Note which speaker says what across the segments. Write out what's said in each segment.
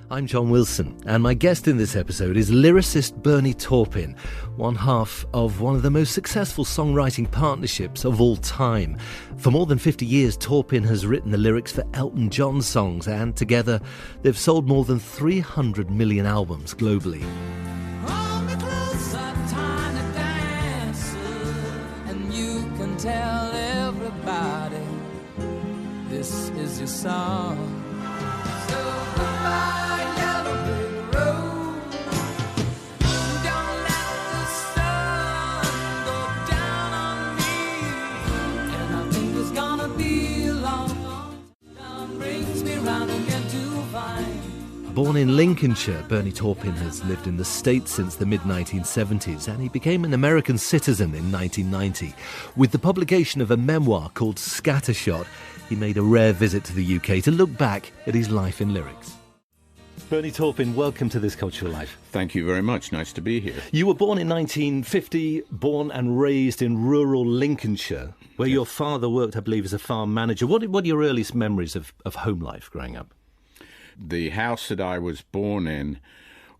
Speaker 1: I'm John Wilson, and my guest in this episode is lyricist Bernie Taupin, one half of one of the most successful songwriting partnerships of all time. For more than 50 years, Taupin has written the lyrics for Elton John songs, and together they've sold more than 300 million albums globally.
Speaker 2: Tell everybody this is your song. So goodbye, yellow brick road. Don't let the sun go down on me. And I think it's gonna be a long time. Brings me round again to find.
Speaker 1: Born in Lincolnshire, Bernie Taupin has lived in the States since the mid-1970s, and he became an American citizen in 1990. With the publication of a memoir called Scattershot, he made a rare visit to the UK to look back at his life in lyrics. Bernie Taupin, welcome to This Cultural Life.
Speaker 3: Thank you very much. Nice to be here.
Speaker 1: You were born in 1950, born and raised in rural Lincolnshire, where your father worked, I believe, as a farm manager. What are your earliest memories of home life growing up?
Speaker 3: The house that I was born in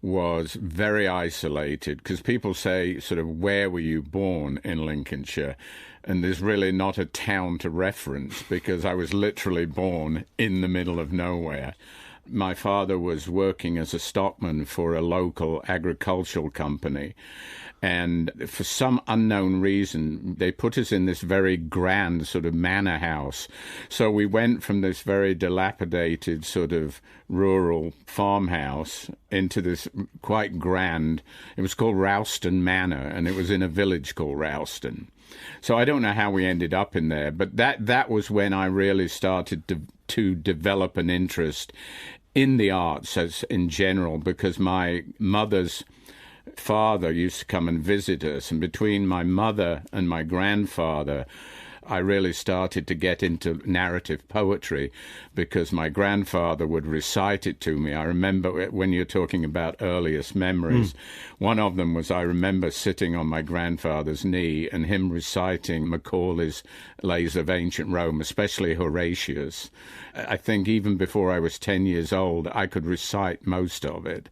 Speaker 3: was very isolated, because people say, sort of, where were you born in Lincolnshire? And there's really not a town to reference, because I was literally born in the middle of nowhere. My father was working as a stockman for a local agricultural company, and for some unknown reason, they put us in this very grand sort of manor house. So we went from this very dilapidated sort of rural farmhouse into this quite grand, it was called Rowston Manor, and it was in a village called Rowston. So I don't know how we ended up in there, but that was when I really started to develop an interest in the arts as in general, because my mother's father used to come and visit us, and between my mother and my grandfather, I really started to get into narrative poetry, because my grandfather would recite it to me. I remember, when you're talking about earliest memories, one of them was, I remember sitting on my grandfather's knee and him reciting Macaulay's Lays of Ancient Rome, especially Horatius. I think even before I was 10 years old, I could recite most of it.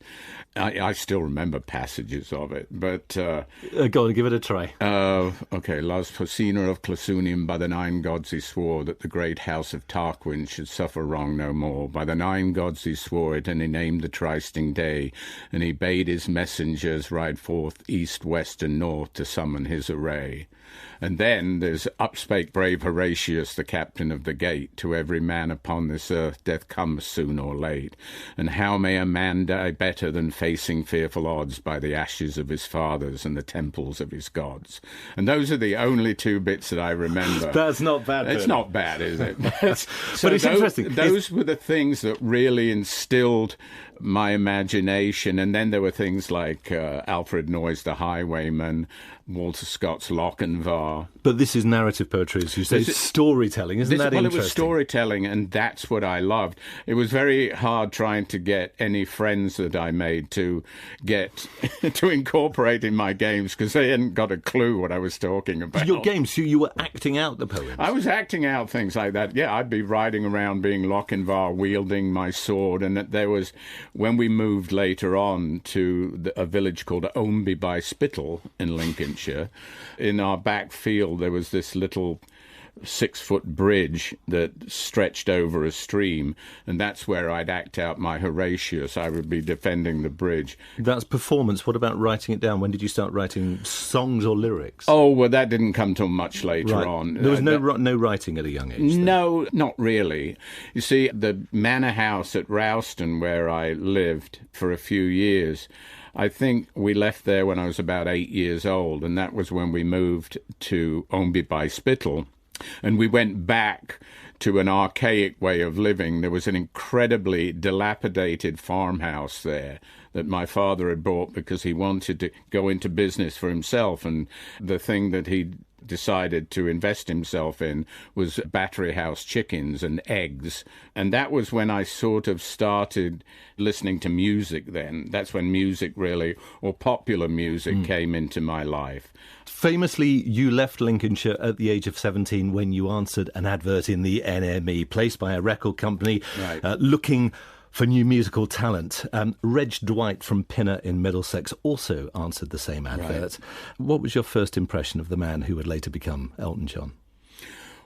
Speaker 3: I still remember passages of it, but...
Speaker 1: Go on, give it a try.
Speaker 3: Okay. Las Posina of Clausunium, by the 9 gods he swore that the great house of Tarquin should suffer wrong no more. By the 9 gods he swore it, and he named the trysting day, and he bade his messengers ride forth east, west, and north to summon his array. And then there's upspake brave Horatius, the captain of the gate, to every man upon this earth death comes soon or late. And how may a man die better than facing fearful odds by the ashes of his fathers and the temples of his gods? And those are the only 2 bits that I remember.
Speaker 1: That's not bad.
Speaker 3: It's not bad, is it?
Speaker 1: But it's interesting.
Speaker 3: Those were the things that really instilled my imagination. And then there were things like Alfred Noyes, The Highwayman, Walter Scott's Lochinvar.
Speaker 1: But this is narrative poetry, as you say. It's storytelling, isn't that interesting?
Speaker 3: Well, it was storytelling, and that's what I loved. It was very hard trying to get any friends that I made to get to incorporate in my games, because they hadn't got a clue what I was talking about.
Speaker 1: Your games, you were acting out the poems?
Speaker 3: I was acting out things like that. Yeah, I'd be riding around being Lochinvar, wielding my sword, and there was, when we moved later on to a village called Omby by Spittle in Lincolnshire, in our back field there was this little 6-foot bridge that stretched over a stream, and that's where I'd act out my Horatius. I would be defending the bridge. That's
Speaker 1: performance. What about writing it down? When did you start writing songs or lyrics?
Speaker 3: Oh, well, that didn't come till much later on.
Speaker 1: There was no writing at a young age then?
Speaker 3: No, not really. You see, the manor house at Rowston, where I lived for a few years, I think we left there when I was about 8 years old, and that was when we moved to Omby by Spittle. And we went back to an archaic way of living. There was an incredibly dilapidated farmhouse there that my father had bought because he wanted to go into business for himself. And the thing that he decided to invest himself in was battery house chickens and eggs. And that was when I sort of started listening to music then. That's when music really, or popular music, came into my life.
Speaker 1: Famously, you left Lincolnshire at the age of 17 when you answered an advert in the NME, placed by a record company, looking for new musical talent. Reg Dwight from Pinner in Middlesex also answered the same advert. Right. What was your first impression of the man who would later become Elton John?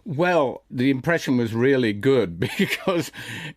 Speaker 3: Well, the impression was really good because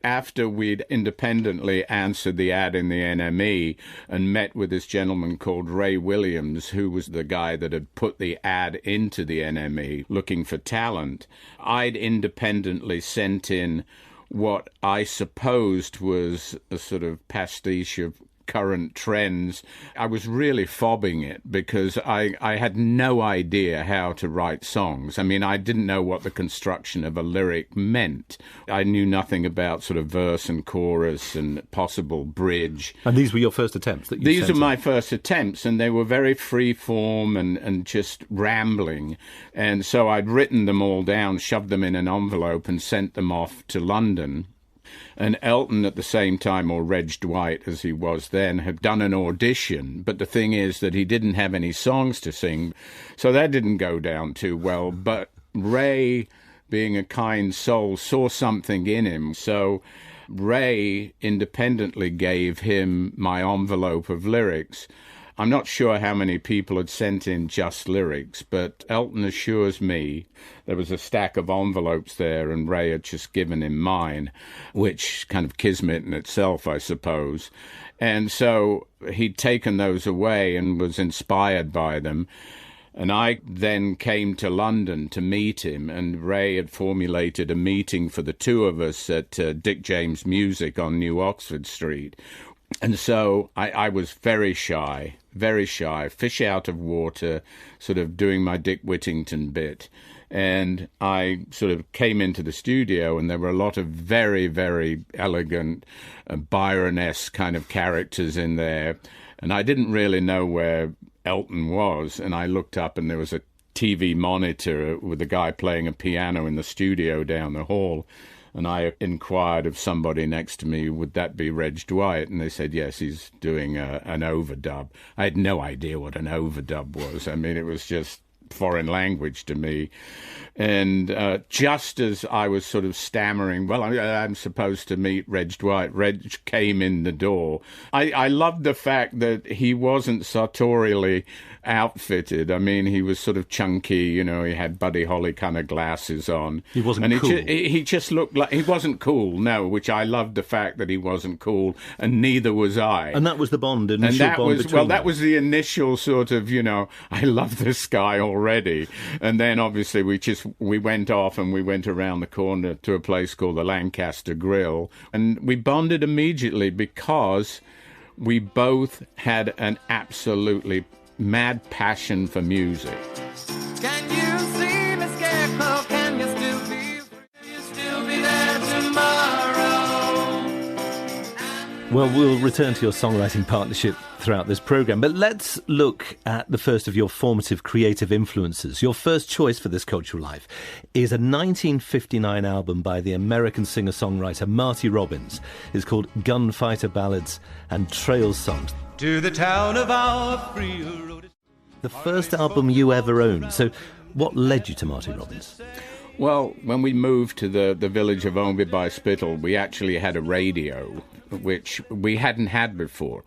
Speaker 3: after we'd independently answered the ad in the NME and met with this gentleman called Ray Williams, who was the guy that had put the ad into the NME looking for talent, I'd independently sent in what I supposed was a sort of pastiche of current trends. I was really fobbing it because I had no idea how to write songs. I mean, I didn't know what the construction of a lyric meant. I knew nothing about sort of verse and chorus and possible bridge.
Speaker 1: And these were your first attempts?
Speaker 3: These are my first attempts, and they were very free form and just rambling. And so I'd written them all down, shoved them in an envelope and sent them off to London. And Elton, at the same time, or Reg Dwight, as he was then, had done an audition. But the thing is that he didn't have any songs to sing, so that didn't go down too well. But Ray, being a kind soul, saw something in him. So Ray independently gave him my envelope of lyrics. I'm not sure how many people had sent in just lyrics, but Elton assures me there was a stack of envelopes there and Ray had just given him mine, which kind of kismet in itself, I suppose. And so he'd taken those away and was inspired by them. And I then came to London to meet him, and Ray had formulated a meeting for the two of us at Dick James Music on New Oxford Street. And so I was very shy, fish out of water, sort of doing my Dick Whittington bit. And I sort of came into the studio, and there were a lot of very, very elegant Byron-esque kind of characters in there. And I didn't really know where Elton was. And I looked up, and there was a TV monitor with a guy playing a piano in the studio down the hall. And I inquired of somebody next to me, would that be Reg Dwight? And they said, yes, he's doing an overdub. I had no idea what an overdub was. I mean, it was just foreign language to me. And just as I was sort of stammering, well, I'm supposed to meet Reg Dwight, Reg came in the door. I loved the fact that he wasn't sartorially outfitted. I mean, he was sort of chunky, you know, he had Buddy Holly kind of glasses on.
Speaker 1: He wasn't
Speaker 3: and
Speaker 1: cool.
Speaker 3: He just looked like, he wasn't cool, no, which I loved the fact that he wasn't cool, and neither was I.
Speaker 1: And that was the bond,
Speaker 3: and that was, well, that was the initial sort of, you know, I love this guy already. And then obviously we went off and we went around the corner to a place called the Lancaster Grill, and we bonded immediately because we both had an absolutely mad passion for music.
Speaker 2: Can you see me, Scarecrow? Can you still be there tomorrow?
Speaker 1: Well, we'll return to your songwriting partnership throughout this programme, but let's look at the first of your formative creative influences. Your first choice for This Cultural Life is a 1959 album by the American singer-songwriter Marty Robbins. It's called Gunfighter Ballads and Trail Songs.
Speaker 4: To the town of our free road.
Speaker 1: The first album you ever owned. So what led you to Marty Robbins?
Speaker 3: Well, when we moved to the village of Ownby by Spittal, we actually had a radio, which we hadn't had before.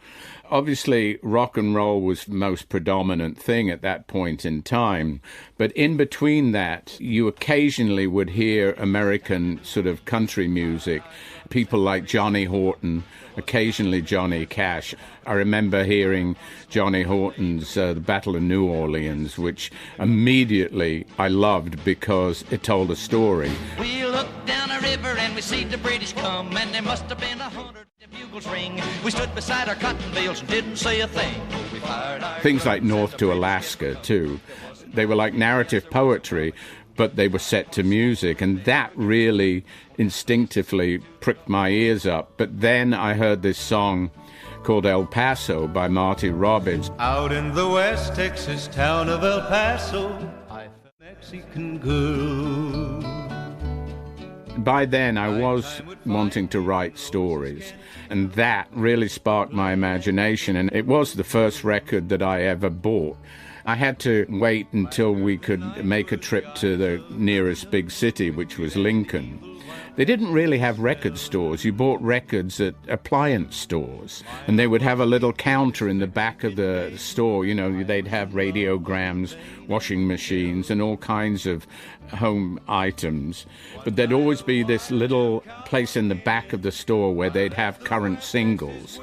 Speaker 3: Obviously, rock and roll was the most predominant thing at that point in time. But in between that, you occasionally would hear American sort of country music. People like Johnny Horton, occasionally Johnny Cash. I remember hearing Johnny Horton's The Battle of New Orleans, which immediately I loved because it told a story.
Speaker 5: We looked down a river and we see the British come, and there must have been 100 bugles ring. We stood beside our cotton bales and didn't say a thing. We fired our
Speaker 3: things like North to Alaska, too. They were like narrative poetry, but they were set to music, and that really instinctively pricked my ears up. But then I heard this song called El Paso by Marty Robbins.
Speaker 4: Out in the West Texas town of El Paso, I found a Mexican girl.
Speaker 3: By then, I was wanting to write stories, and that really sparked my imagination, and it was the first record that I ever bought. I had to wait until we could make a trip to the nearest big city, which was Lincoln. They didn't really have record stores. You bought records at appliance stores, and they would have a little counter in the back of the store. You know, they'd have radiograms, washing machines, and all kinds of home items. But there'd always be this little place in the back of the store where they'd have current singles.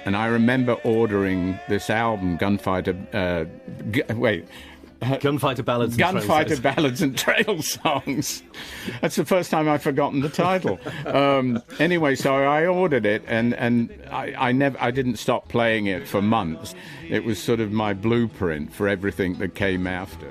Speaker 3: And I remember ordering this album, Gunfighter Ballads and Trail Songs. That's the first time I've forgotten the title. Anyway, so I ordered it, and I didn't stop playing it for months. It was sort of my blueprint for everything that came after.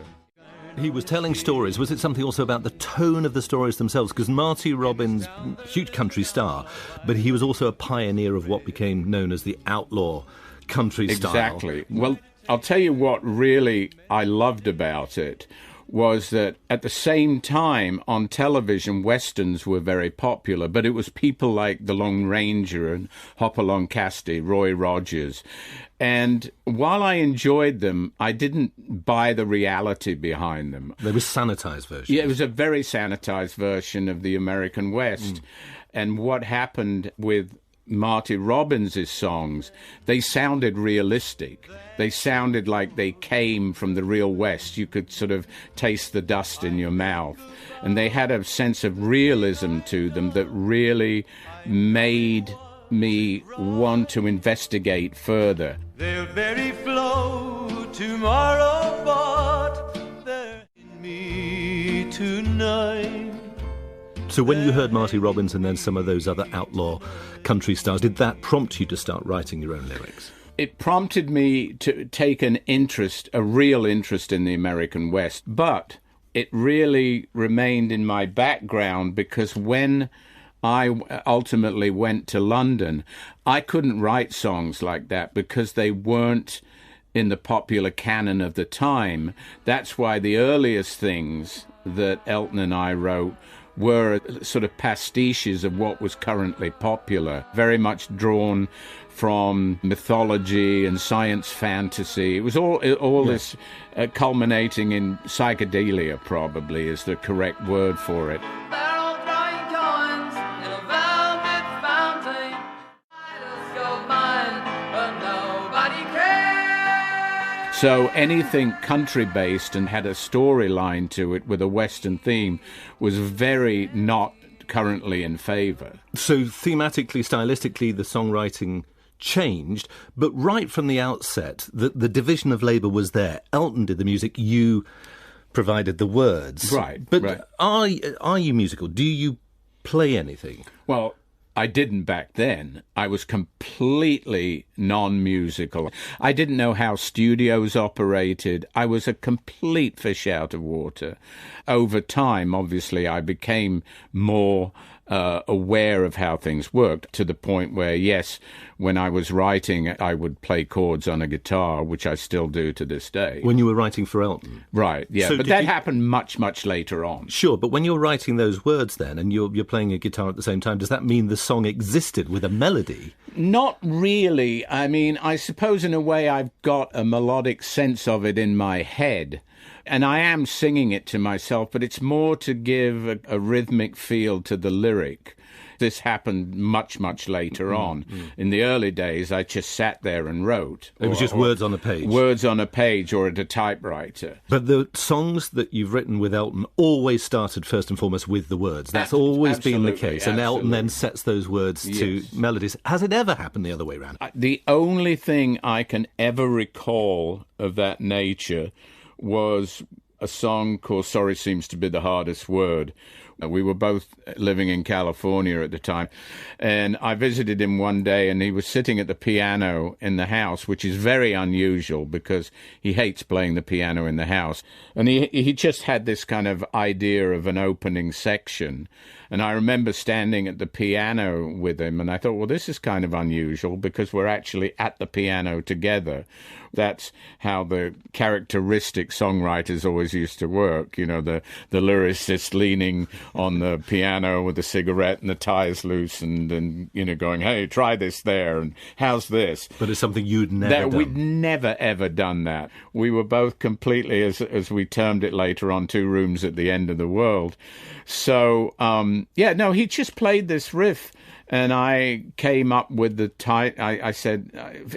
Speaker 1: He was telling stories. Was it something also about the tone of the stories themselves? Because Marty Robbins, huge country star, but he was also a pioneer of what became known as the outlaw country style.
Speaker 3: Exactly. Well, I'll tell you what really I loved about it was that at the same time on television, Westerns were very popular, but it was people like The Lone Ranger and Hopalong Cassidy, Roy Rogers. And while I enjoyed them, I didn't buy the reality behind them.
Speaker 1: They were sanitized versions.
Speaker 3: Yeah, it was a very sanitized version of the American West. And what happened with Marty Robbins' songs, they sounded realistic. They sounded like they came from the real West. You could sort of taste the dust in your mouth. And they had a sense of realism to them that really made me want to investigate further.
Speaker 4: They'll very flow tomorrow, but they're in me tonight.
Speaker 1: So when you heard Marty Robbins and then some of those other outlaw country stars, did that prompt you to start writing your own lyrics?
Speaker 3: It prompted me to take an interest, a real interest in the American West, but it really remained in my background because when I ultimately went to London, I couldn't write songs like that because they weren't in the popular canon of the time. That's why the earliest things that Elton and I wrote were sort of pastiches of what was currently popular, very much drawn from mythology and science fantasy. It was all this culminating in psychedelia, probably is the correct word for it. So anything country-based and had a storyline to it with a Western theme was very not currently in favour.
Speaker 1: So thematically, stylistically, the songwriting changed, but right from the outset, the division of labour was there. Elton did the music, you provided the words.
Speaker 3: Right.
Speaker 1: But
Speaker 3: right.
Speaker 1: Are you musical? Do you play anything?
Speaker 3: Well, I didn't back then. I was completely non-musical. I didn't know how studios operated. I was a complete fish out of water. Over time, obviously, I became more aware of how things worked, to the point where, yes, when I was writing, I would play chords on a guitar, which I still do to this day.
Speaker 1: When you were writing for Elton?
Speaker 3: Right, yeah, so but that happened much, much later on.
Speaker 1: Sure, but when you're writing those words then, and you're playing a guitar at the same time, does that mean the song existed with a melody?
Speaker 3: Not really. I mean, I suppose in a way I've got a melodic sense of it in my head. And I am singing it to myself, but it's more to give a rhythmic feel to the lyric. This happened much, much later on. In the early days, I just sat there and wrote.
Speaker 1: It was just words on a page.
Speaker 3: Words on a page or at a typewriter.
Speaker 1: But the songs that you've written with Elton always started first and foremost with the words. That's always been the case. And Elton then sets those words to melodies. Has it ever happened the other way around?
Speaker 3: The only thing I can ever recall of that nature was a song called Sorry Seems to Be the Hardest Word. We were both living in California at the time, and I visited him one day, and he was sitting at the piano in the house, which is very unusual because he hates playing the piano in the house. And he just had this kind of idea of an opening section. And I remember standing at the piano with him, and I thought, well, this is kind of unusual because we're actually at the piano together. That's how the characteristic songwriters always used to work, you know, the lyricist leaning on the piano with a cigarette and the tie's loose and going, hey, try this there, and how's this?
Speaker 1: But it's something you'd never done.
Speaker 3: We'd never, ever done that. We were both completely, as we termed it later on, two rooms at the end of the world. So, he just played this riff. And I came up with the I said,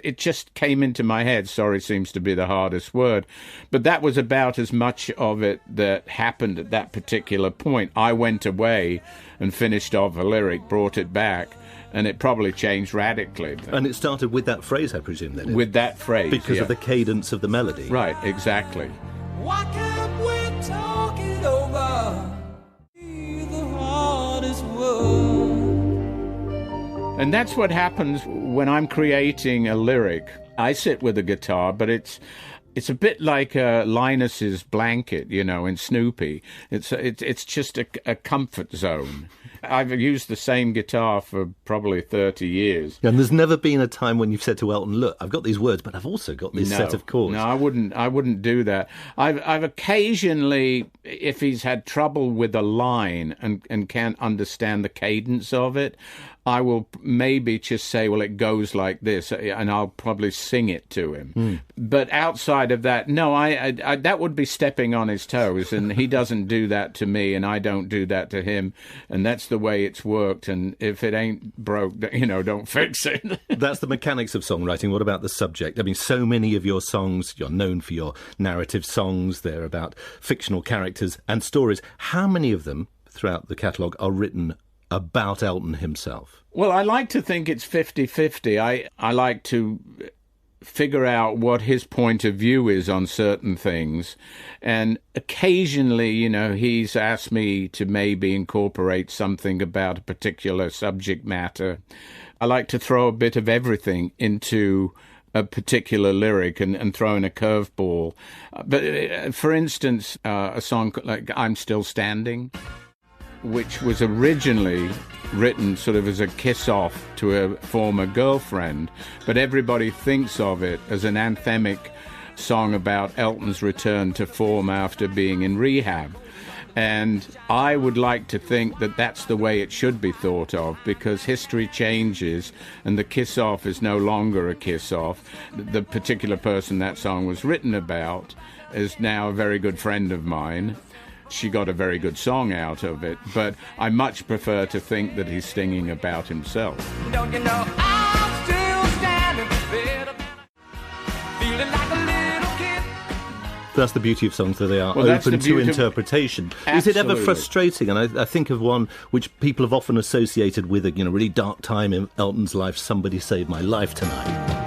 Speaker 3: it just came into my head. Sorry seems to be the hardest word. But that was about as much of it that happened at that particular point. I went away and finished off a lyric, brought it back, and it probably changed radically.
Speaker 1: And it started with that phrase, I presume, then?
Speaker 3: With that phrase,
Speaker 1: because of the cadence of the melody.
Speaker 3: Right, exactly.
Speaker 2: Why can't we talk it over? The hardest word.
Speaker 3: And that's what happens when I'm creating a lyric. I sit with a guitar, but it's a bit like Linus's blanket, in Snoopy. It's just a comfort zone. I've used the same guitar for probably 30 years.
Speaker 1: And there's never been a time when you've said to Elton, look, I've got these words, but I've also got this set of chords.
Speaker 3: No, I wouldn't do that. I've occasionally, if he's had trouble with a line and can't understand the cadence of it, I will maybe just say, well, it goes like this, and I'll probably sing it to him. But outside of that, no, I that would be stepping on his toes, and he doesn't do that to me, and I don't do that to him, and that's the way it's worked. And if it ain't broke, don't fix it.
Speaker 1: That's the mechanics of songwriting. What about the subject? I mean, so many of your songs, you're known for your narrative songs. They're about fictional characters and stories. How many of them throughout the catalogue are written about Elton himself?
Speaker 3: Well, I like to think it's 50-50. I like to figure out what his point of view is on certain things. And occasionally, he's asked me to maybe incorporate something about a particular subject matter. I like to throw a bit of everything into a particular lyric and throw in a curveball. But for instance, a song like I'm Still Standing, which was originally written sort of as a kiss-off to a former girlfriend, but everybody thinks of it as an anthemic song about Elton's return to form after being in rehab. And I would like to think that that's the way it should be thought of, because history changes and the kiss-off is no longer a kiss-off. The particular person that song was written about is now a very good friend of mine. She got a very good song out of it, but I much prefer to think that he's singing about himself.
Speaker 2: Don't you know I'm still standing, feeling like a little kid.
Speaker 1: That's the beauty of songs, that they are
Speaker 3: Well,
Speaker 1: open to interpretation. Is it ever
Speaker 3: Absolutely.
Speaker 1: frustrating? And I think of one which people have often associated with a really dark time in Elton's life, Somebody Saved My Life Tonight,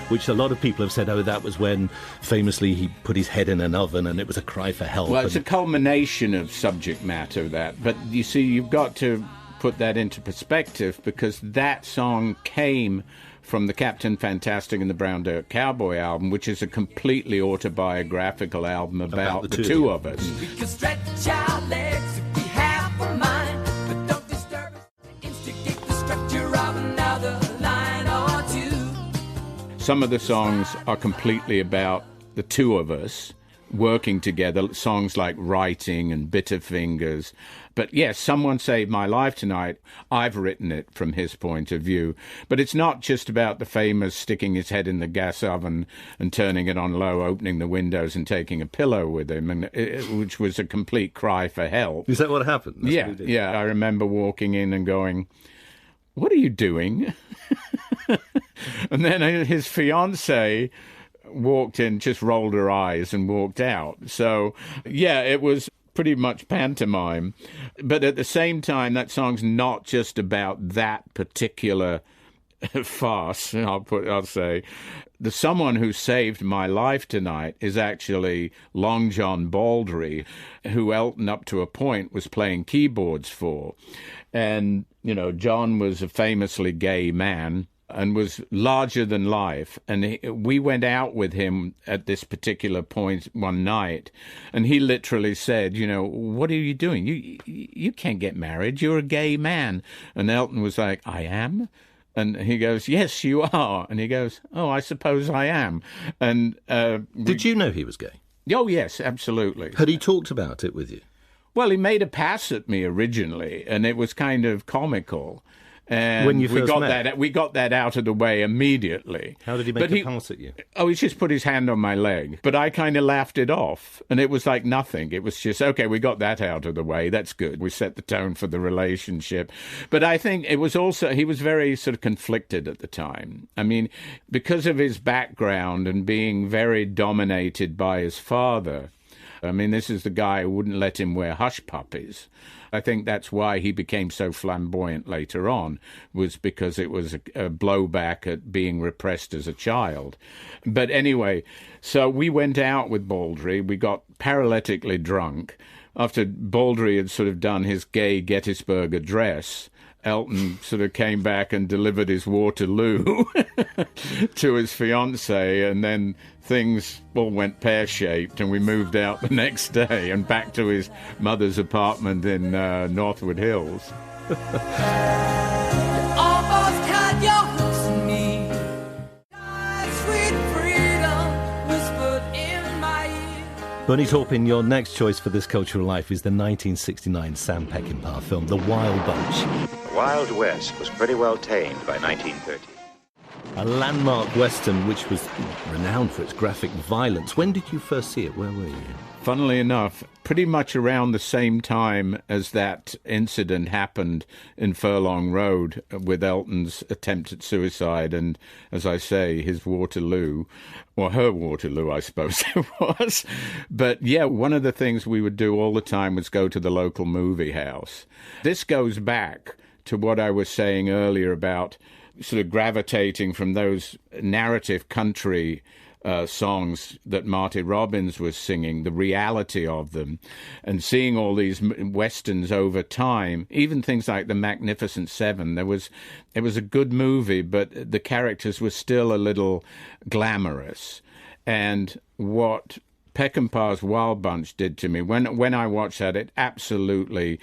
Speaker 1: which a lot of people have said, oh, that was when famously he put his head in an oven and it was a cry for help.
Speaker 3: Well, it's a culmination of subject matter, that. But you see, you've got to put that into perspective, because that song came from the Captain Fantastic and the Brown Dirt Cowboy album, which is a completely autobiographical album about the two of us.
Speaker 2: We can stretch our legs if we have a mind, but don't disturb us. Instigate the structure of another line or two.
Speaker 3: Some of the songs are completely about the two of us working together, songs like Writing and Bitter Fingers. But yes, Someone Saved My Life Tonight, I've written it from his point of view. But it's not just about the famous sticking his head in the gas oven and turning it on low, opening the windows and taking a pillow with him, which was a complete cry for help.
Speaker 1: Is that what happened? That's
Speaker 3: Yeah,
Speaker 1: what he did.
Speaker 3: yeah. I remember walking in and going, what are you doing? And then his fiancée walked in, just rolled her eyes and walked out. So, yeah, it was pretty much pantomime. But at the same time, that song's not just about that particular farce, I'll say. The Someone Who Saved My Life Tonight is actually Long John Baldry, who Elton, up to a point, was playing keyboards for. And, John was a famously gay man and was larger than life. And we went out with him at this particular point one night, and he literally said, what are you doing? You can't get married. You're a gay man. And Elton was like, I am? And he goes, yes, you are. And he goes, oh, I suppose I am. And
Speaker 1: Did you know he was gay?
Speaker 3: Oh, yes, absolutely.
Speaker 1: Had he talked about it with you?
Speaker 3: Well, he made a pass at me originally, and it was kind of comical. And
Speaker 1: when you first met?
Speaker 3: We got that out of the way immediately.
Speaker 1: How did he make a pass at you?
Speaker 3: Oh, he just put his hand on my leg. But I kind of laughed it off, and it was like nothing. It was just, okay, we got that out of the way. That's good. We set the tone for the relationship. But I think it was also, he was very sort of conflicted at the time. I mean, because of his background and being very dominated by his father, I mean, this is the guy who wouldn't let him wear hush puppies. I think that's why he became so flamboyant later on, was because it was a blowback at being repressed as a child. But anyway, so we went out with Baldry. We got paralytically drunk. After Baldry had sort of done his gay Gettysburg address, Elton sort of came back and delivered his Waterloo to his fiancée, and then things all went pear-shaped, and we moved out the next day and back to his mother's apartment in Northwood Hills.
Speaker 2: Almost had your hooks in me. Sweet freedom whispered in my ear.
Speaker 1: Bernie Taupin, your next choice for This Cultural Life is the 1969 Sam Peckinpah film, The Wild Bunch.
Speaker 6: The Wild West was pretty well tamed by 1930.
Speaker 1: A landmark western which was renowned for its graphic violence. When did you first see it? Where were you?
Speaker 3: Funnily enough, pretty much around the same time as that incident happened in Furlong Road with Elton's attempt at suicide and, as I say, his Waterloo, or her Waterloo, I suppose it was. But yeah, one of the things we would do all the time was go to the local movie house. This goes back to what I was saying earlier about sort of gravitating from those narrative country songs that Marty Robbins was singing, the reality of them, and seeing all these westerns over time, even things like The Magnificent Seven. It was a good movie, but the characters were still a little glamorous. And what Peckinpah's Wild Bunch did to me, when I watched that, it absolutely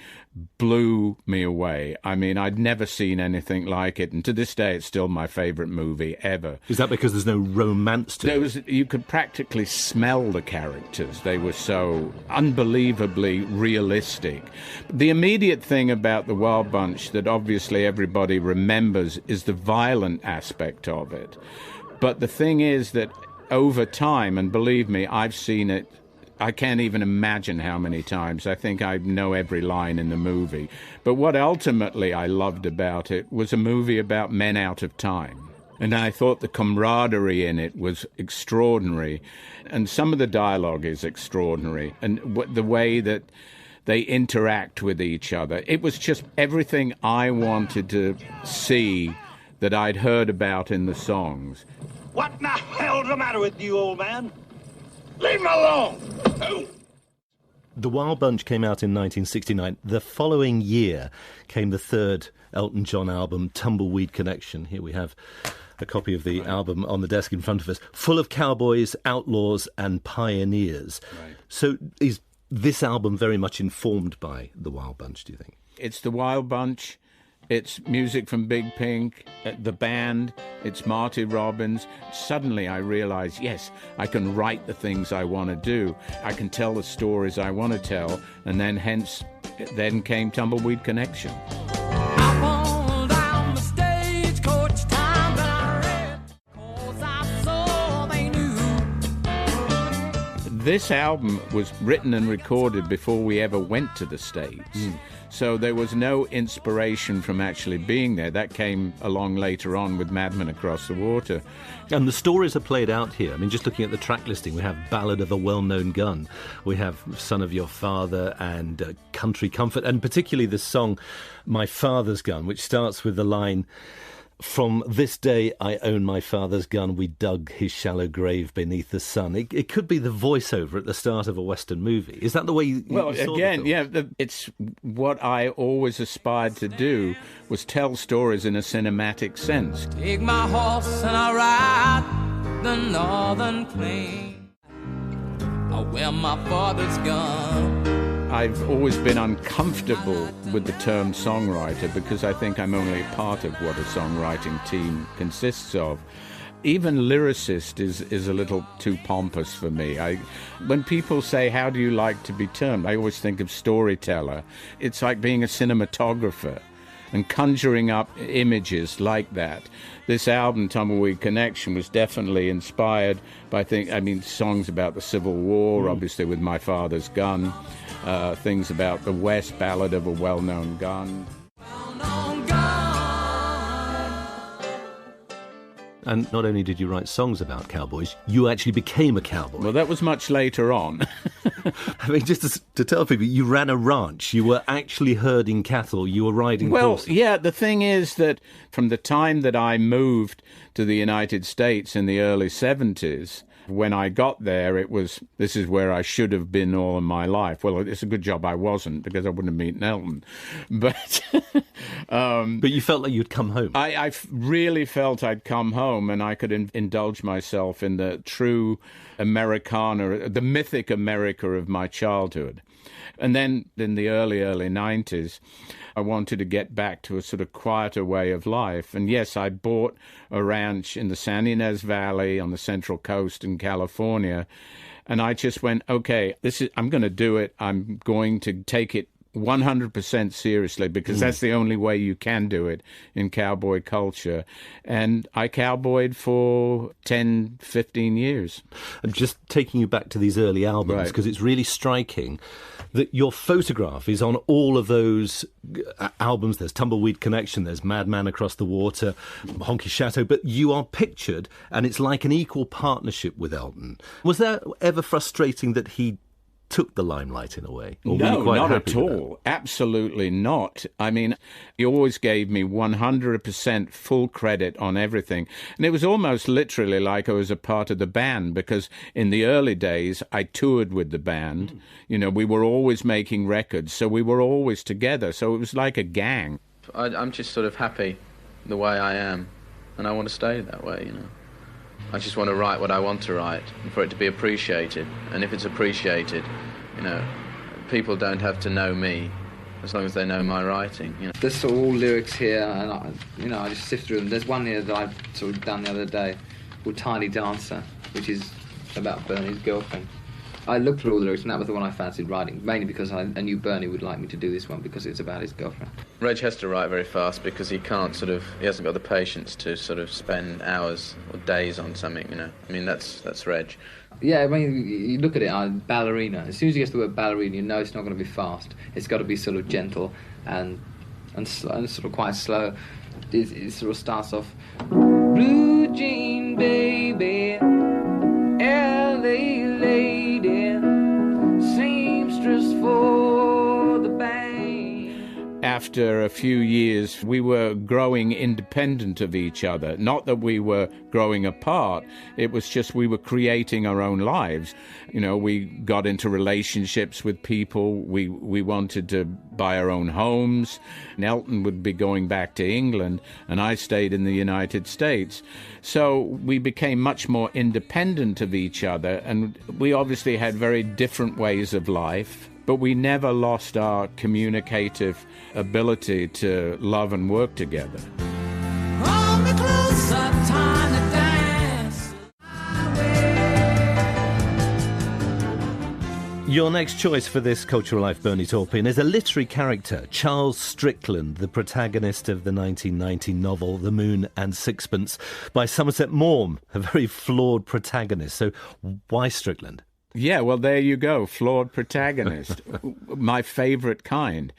Speaker 3: blew me away. I mean, I'd never seen anything like it, and to this day it's still my favourite movie ever.
Speaker 1: Is that because there's no romance to it?
Speaker 3: You could practically smell the characters. They were so unbelievably realistic. The immediate thing about the Wild Bunch that obviously everybody remembers is the violent aspect of it. But the thing is that over time, and believe me, I've seen it, I can't even imagine how many times. I think I know every line in the movie. But what ultimately I loved about it was a movie about men out of time. And I thought the camaraderie in it was extraordinary. And some of the dialogue is extraordinary. And the way that they interact with each other. It was just everything I wanted to see that I'd heard about in the songs.
Speaker 7: What in the hell's the matter with you, old man? Leave him alone!
Speaker 1: The Wild Bunch came out in 1969. The following year came the third Elton John album, Tumbleweed Connection. Here we have a copy of the album on the desk in front of us, full of cowboys, outlaws and pioneers.
Speaker 3: Right.
Speaker 1: So is this album very much informed by the Wild Bunch, do you think?
Speaker 3: It's the Wild Bunch. It's music from Big Pink, the band, it's Marty Robbins. Suddenly I realized, yes, I can write the things I want to do. I can tell the stories I want to tell. And then then came Tumbleweed Connection.
Speaker 2: I pulled down the stagecoach time that I read, 'cause I saw they knew.
Speaker 3: This album was written and recorded before we ever went to the States. So there was no inspiration from actually being there. That came along later on with Madman Across the Water.
Speaker 1: And the stories are played out here. I mean, just looking at the track listing, we have Ballad of a Well-Known Gun, we have Son of Your Father and Country Comfort, and particularly the song My Father's Gun, which starts with the line, "From this day I own my father's gun, we dug his shallow grave beneath the sun." It could be the voiceover at the start of a Western movie. Is that the way you saw
Speaker 3: again,
Speaker 1: the film?
Speaker 3: yeah, it's what I always aspired to do, was tell stories in a cinematic sense.
Speaker 2: Take my horse and I ride the northern plain. I wear my father's gun.
Speaker 3: I've always been uncomfortable with the term songwriter because I think I'm only a part of what a songwriting team consists of. even lyricist is a little too pompous for me. When people say, how do you like to be termed? I always think of storyteller. It's like being a cinematographer and conjuring up images like that. This album, Tumbleweed Connection, was definitely inspired by songs about the Civil War, obviously with My Father's Gun, things about the West, Ballad of a Well-Known Gun.
Speaker 1: And not only did you write songs about cowboys, you actually became a cowboy.
Speaker 3: Well, that was much later on.
Speaker 1: I mean, just to tell people, you ran a ranch. You were actually herding cattle. You were riding horses.
Speaker 3: Well, yeah, the thing is that from the time that I moved to the United States in the early 70s, when I got there, this is where I should have been all of my life. Well, it's a good job I wasn't, because I wouldn't have met Elton. But
Speaker 1: but you felt like you'd come home.
Speaker 3: I really felt I'd come home and I could indulge myself in the true Americana, the mythic America of my childhood. And then in the early 90s, I wanted to get back to a sort of quieter way of life. And yes, I bought a ranch in the San Ynez Valley on the Central Coast in California. And I just went, okay, I'm going to do it. I'm going to take it 100% seriously, because that's the only way you can do it in cowboy culture. And I cowboyed for 10, 15 years.
Speaker 1: I'm just taking you back to these early albums, because it's really striking that your photograph is on all of those albums. There's Tumbleweed Connection, there's Madman Across the Water, Honky Chateau, but you are pictured, and it's like an equal partnership with Elton. Was that ever frustrating that he took the limelight in a way? Or
Speaker 3: no,
Speaker 1: were you quite
Speaker 3: not
Speaker 1: happy
Speaker 3: at all. Absolutely not. I mean, he always gave me 100% full credit on everything. And it was almost literally like I was a part of the band, because in the early days, I toured with the band. You know, we were always making records, so we were always together. So it was like a gang.
Speaker 8: I'm just sort of happy the way I am, and I want to stay that way, you know. I just want to write what I want to write, and for it to be appreciated. And if it's appreciated, you know, people don't have to know me as long as they know my writing. You know.
Speaker 9: There's sort of all lyrics here, and I just sift through them. There's one here that I've sort of done the other day called Tiny Dancer, which is about Bernie's girlfriend. I looked through all the lyrics, and that was the one I fancied writing, mainly because I knew Bernie would like me to do this one, because it's about his girlfriend.
Speaker 8: Reg has to write very fast, because he hasn't got the patience to sort of spend hours or days on something, you know. I mean, that's Reg.
Speaker 9: Yeah, I mean, you look at it, ballerina. As soon as you get to the word ballerina, you know it's not going to be fast. It's got to be sort of gentle and sort of quite slow. It sort of starts off, blue jean baby, L.A. lady, seamstress for the bank.
Speaker 3: After a few years, we were growing independent of each other. Not that we were growing apart. It was just we were creating our own lives. You know, we got into relationships with people. We wanted to buy our own homes. And Elton would be going back to England, and I stayed in the United States. So we became much more independent of each other, and we obviously had very different ways of life. But we never lost our communicative ability to love and work together.
Speaker 2: Hold me closer, time to dance.
Speaker 1: Your next choice for this Cultural Life, Bernie Taupin, is a literary character, Charles Strickland, the protagonist of the 1990 novel The Moon and Sixpence by Somerset Maugham, a very flawed protagonist. So why Strickland?
Speaker 3: Yeah, well, there you go. Flawed protagonist. My favorite kind.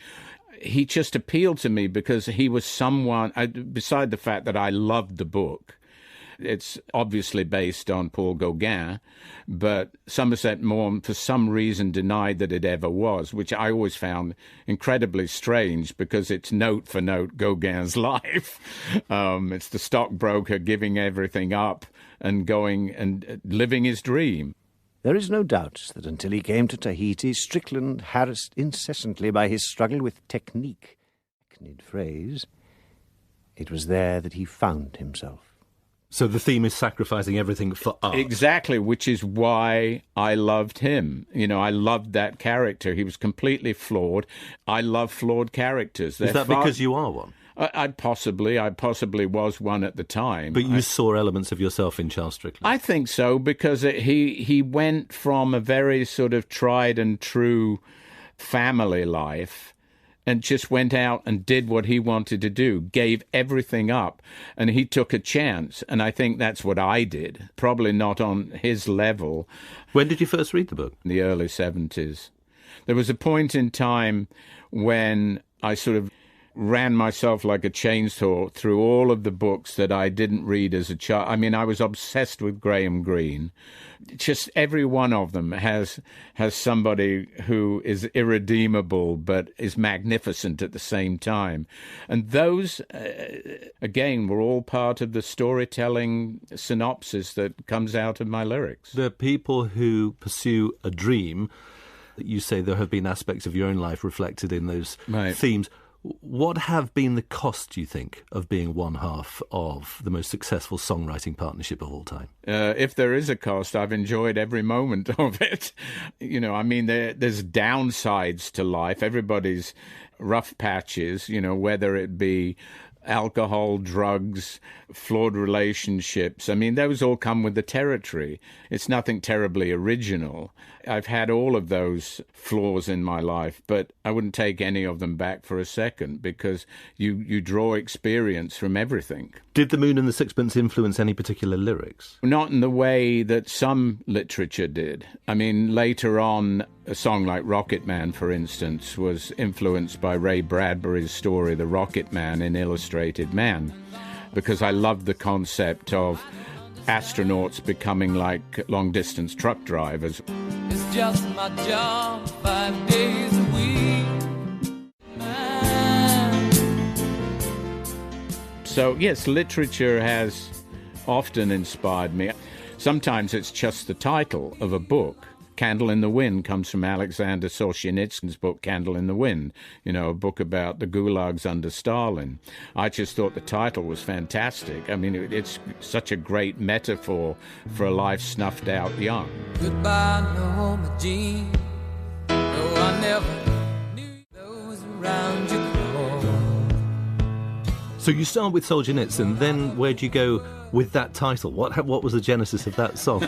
Speaker 3: He just appealed to me because he was someone, beside the fact that I loved the book. It's obviously based on Paul Gauguin, but Somerset Maugham, for some reason, denied that it ever was, which I always found incredibly strange because it's note for note Gauguin's life. It's the stockbroker giving everything up and going and living his dream.
Speaker 10: There is no doubt that until he came to Tahiti, Strickland, harassed incessantly by his struggle with technique, hackneyed phrase, it was there that he found himself.
Speaker 1: So the theme is sacrificing everything for art.
Speaker 3: Exactly, which is why I loved him. You know, I loved that character. He was completely flawed. I love flawed characters.
Speaker 1: Is that because you are one?
Speaker 3: I possibly was one at the time.
Speaker 1: But you saw elements of yourself in Charles Strickland?
Speaker 3: I think so, because he went from a very sort of tried and true family life and just went out and did what he wanted to do, gave everything up, and he took a chance. And I think that's what I did, probably not on his level.
Speaker 1: When did you first read the book?
Speaker 3: In the early 70s. There was a point in time when I sort of ran myself like a chainsaw through all of the books that I didn't read as a child. I mean, I was obsessed with Graham Greene. Just every one of them has somebody who is irredeemable but is magnificent at the same time. And those, again, were all part of the storytelling synopsis that comes out of my lyrics.
Speaker 1: The people who pursue a dream, you say there have been aspects of your own life reflected in those themes. What have been the costs, you think, of being one half of the most successful songwriting partnership of all time?
Speaker 3: If there is a cost, I've enjoyed every moment of it. You know, I mean, there's downsides to life. Everybody's rough patches, you know, whether it be alcohol, drugs, flawed relationships. I mean, those all come with the territory. It's nothing terribly original. I've had all of those flaws in my life, but I wouldn't take any of them back for a second, because you draw experience from everything.
Speaker 1: Did The Moon and the Sixpence influence any particular lyrics?
Speaker 3: Not in the way that some literature did. I mean, later on, a song like Rocket Man, for instance, was influenced by Ray Bradbury's story, The Rocket Man in Illustrated Man, because I loved the concept of astronauts becoming like long-distance truck drivers.
Speaker 2: It's just my job 5 days a week.
Speaker 3: So, yes, literature has often inspired me. Sometimes it's just the title of a book. Candle in the Wind comes from Alexander Solzhenitsyn's book Candle in the Wind, you know, a book about the gulags under Stalin. I just thought the title was fantastic. I mean, it's such a great metaphor for a life snuffed out young.
Speaker 2: Goodbye, Norma Jean. No, I never knew those around you crawled.
Speaker 1: So you start with Solzhenitsyn, then where'd you go with that title? What was the genesis of that song?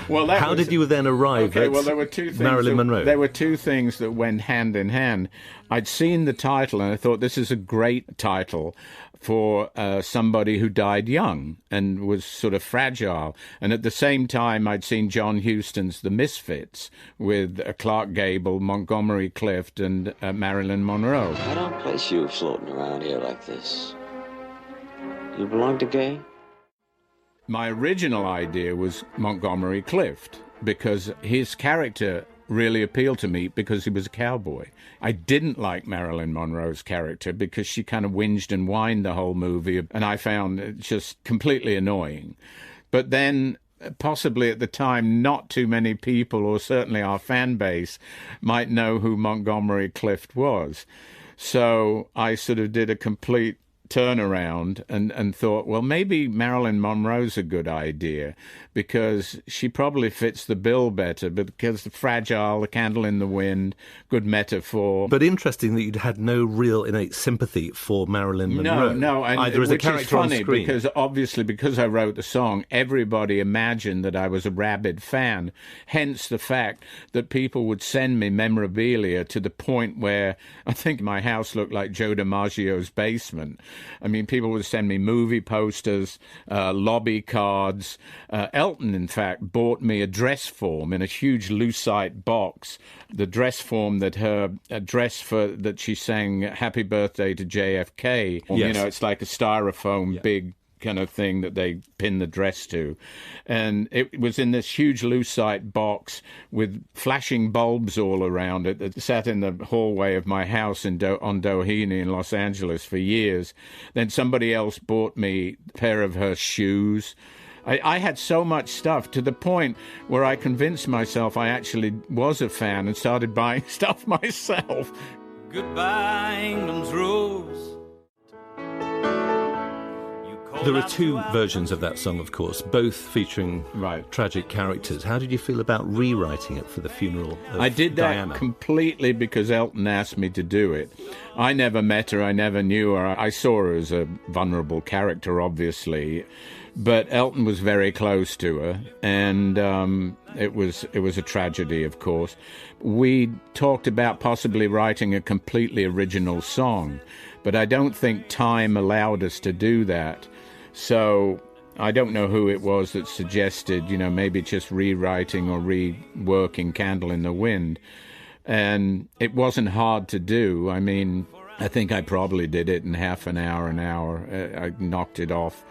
Speaker 3: Well,
Speaker 1: how did you then arrive at
Speaker 3: there were two things
Speaker 1: Marilyn Monroe?
Speaker 3: There were two things that went hand in hand. I'd seen the title and I thought, this is a great title for somebody who died young and was sort of fragile. And at the same time, I'd seen John Huston's The Misfits with Clark Gable, Montgomery Clift, and Marilyn Monroe.
Speaker 11: I don't place you floating around here like this. You belong to Gay?
Speaker 3: My original idea was Montgomery Clift, because his character really appealed to me because he was a cowboy. I didn't like Marilyn Monroe's character because she kind of whinged and whined the whole movie, and I found it just completely annoying. But then, possibly at the time, not too many people, or certainly our fan base, might know who Montgomery Clift was. So I sort of did a complete turnaround and thought, well, maybe Marilyn Monroe's a good idea, because she probably fits the bill better, because the fragile, the candle in the wind, good metaphor.
Speaker 1: But interesting that you'd had no real innate sympathy for Marilyn Monroe.
Speaker 3: No, and
Speaker 1: either as a
Speaker 3: which
Speaker 1: character
Speaker 3: is funny,
Speaker 1: on screen.
Speaker 3: because obviously, because I wrote the song, everybody imagined that I was a rabid fan, hence the fact that people would send me memorabilia to the point where I think my house looked like Joe DiMaggio's basement. I mean, people would send me movie posters, lobby cards. Elton, in fact, bought me a dress form in a huge lucite box, the dress form that her dress that she sang Happy Birthday to JFK.
Speaker 1: Yes.
Speaker 3: You know, it's like a styrofoam big kind of thing that they pin the dress to. And it was in this huge lucite box with flashing bulbs all around it that sat in the hallway of my house on Doheny in Los Angeles for years. Then somebody else bought me a pair of her shoes. I had so much stuff, to the point where I convinced myself I actually was a fan and started buying stuff myself.
Speaker 4: Goodbye, England's rose.
Speaker 1: There are two versions of that song, of course, both featuring tragic characters. How did you feel about rewriting it for the funeral of Diana?
Speaker 3: I did that completely because Elton asked me to do it. I never met her, I never knew her. I saw her as a vulnerable character, obviously, but Elton was very close to her, and it was a tragedy, of course. We talked about possibly writing a completely original song, but I don't think time allowed us to do that. So I don't know who it was that suggested, maybe just rewriting or reworking Candle in the Wind. And it wasn't hard to do. I mean, I think I probably did it in half an hour. I knocked it off.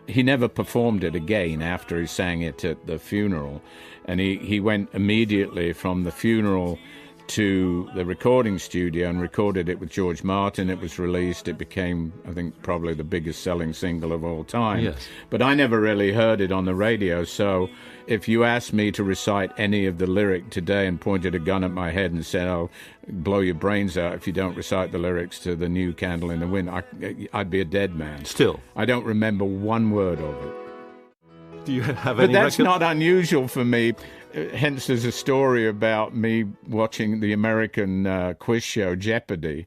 Speaker 3: He never performed it again after he sang it at the funeral. And he went immediately from the funeral to the recording studio and recorded it with George Martin. It was released. It became, I think, probably the biggest selling single of all time.
Speaker 1: Yes.
Speaker 3: But I never really heard it on the radio, so if you asked me to recite any of the lyric today and pointed a gun at my head and said, "I'll blow your brains out if you don't recite the lyrics to the new Candle in the Wind," I'd be a dead man.
Speaker 1: Still?
Speaker 3: I don't remember one word of it.
Speaker 1: Do you have
Speaker 3: But
Speaker 1: any
Speaker 3: that's not unusual for me. Hence, there's a story about me watching the American quiz show Jeopardy.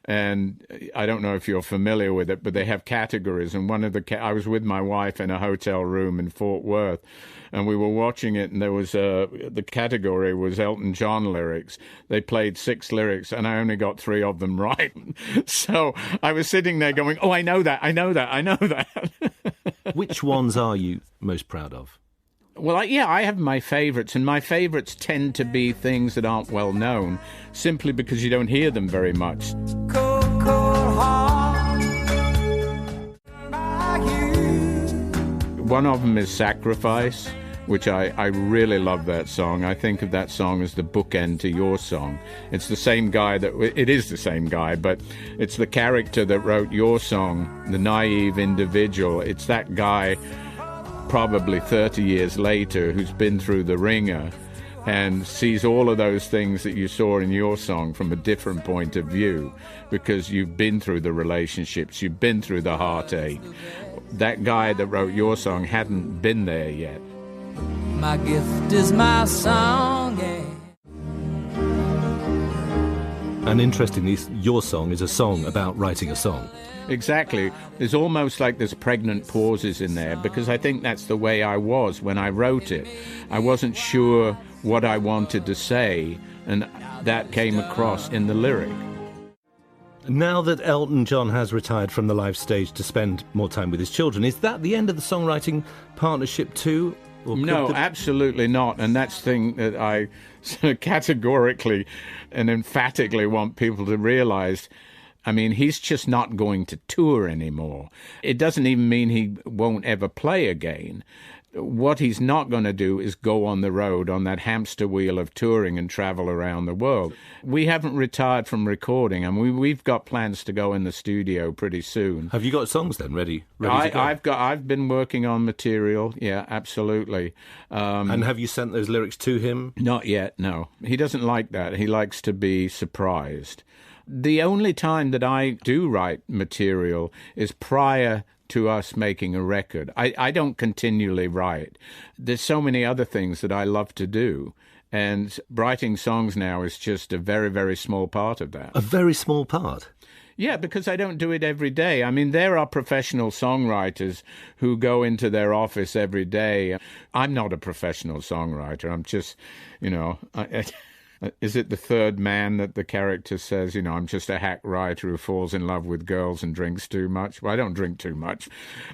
Speaker 3: And I don't know if you're familiar with it, but they have categories. And one of I was with my wife in a hotel room in Fort Worth, and we were watching it, and there was the category was Elton John lyrics. They played 6 lyrics, and I only got 3 of them right. So I was sitting there going, "Oh, I know that.
Speaker 1: Which ones are you most proud of?
Speaker 3: Well, I have my favourites, and my favourites tend to be things that aren't well known, simply because you don't hear them very much. One of them is Sacrifice, which I really love that song. I think of that song as the bookend to your song. It's the same guy it is the same guy, but it's the character that wrote your song, the naive individual. It's that guy probably 30 years later who's been through the ringer and sees all of those things that you saw in your song from a different point of view, because you've been through the relationships, you've been through the heartache. That guy that wrote your song hadn't been there yet.
Speaker 2: My gift is my song.
Speaker 1: And interestingly, your song is a song about writing a song.
Speaker 3: Exactly. There's almost like there's pregnant pauses in there, because I think that's the way I was when I wrote it. I wasn't sure what I wanted to say, and that came across in the lyric.
Speaker 1: Now that Elton John has retired from the live stage to spend more time with his children, is that the end of the songwriting partnership too?
Speaker 3: No, absolutely not. And that's the thing that I sort of categorically and emphatically want people to realize. I mean, he's just not going to tour anymore. It doesn't even mean he won't ever play again. What he's not going to do is go on the road on that hamster wheel of touring and travel around the world. We haven't retired from recording, and we've got plans to go in the studio pretty soon.
Speaker 1: Have you got songs then ready to go?
Speaker 3: I've been working on material. Yeah, absolutely.
Speaker 1: And have you sent those lyrics to him?
Speaker 3: Not yet. No, he doesn't like that. He likes to be surprised. The only time that I do write material is prior to us making a record. I don't continually write. There's so many other things that I love to do, and writing songs now is just a very, very small part of that.
Speaker 1: A very small part?
Speaker 3: Yeah, because I don't do it every day. I mean, there are professional songwriters who go into their office every day. I'm not a professional songwriter. I'm just, is it the third man that the character says, I'm just a hack writer who falls in love with girls and drinks too much? Well, I don't drink too much,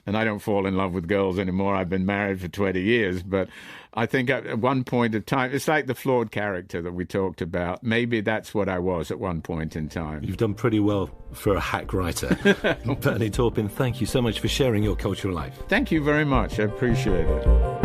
Speaker 3: and I don't fall in love with girls anymore. I've been married for 20 years, but I think at one point in time, it's like the flawed character that we talked about. Maybe that's what I was at one point in time.
Speaker 1: You've done pretty well for a hack writer. Bernie Taupin, thank you so much for sharing your cultural life.
Speaker 3: Thank you very much. I appreciate it.